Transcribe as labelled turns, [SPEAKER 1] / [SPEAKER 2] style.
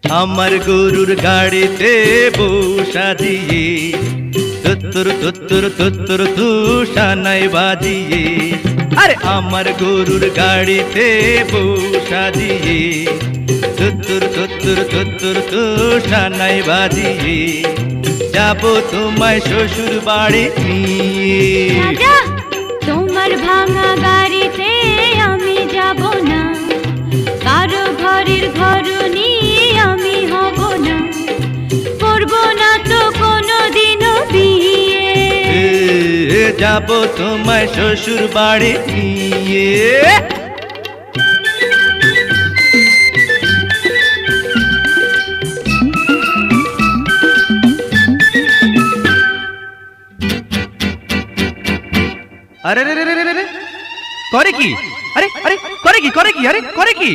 [SPEAKER 1] আমার গরুর গাড়িতে বসা দিয়ে তুত্তুর তুত্তুর তুত্তুর তুষানাই বাজিয়ে, আরে আমার গরুর গাড়িতে বসা দিয়ে তুত্তুর তুত্তুর তুত্তুর তুষানাই বাজিয়ে যাবো তোমায় শ্বশুর বাড়ি নিয়ে।
[SPEAKER 2] রাজা, তোমার ভাঙা গাড়িতে আমি যাব না, কারো ঘরের ঘরনি আমি হব না, করব না তো কোনোদিনও বিয়ে।
[SPEAKER 1] যাবো তোমায় শ্বশুর বাড়ি নিয়ে। আরে রে রে রে রে, করে কি? আরে আরে করে কি? আরে করে কি?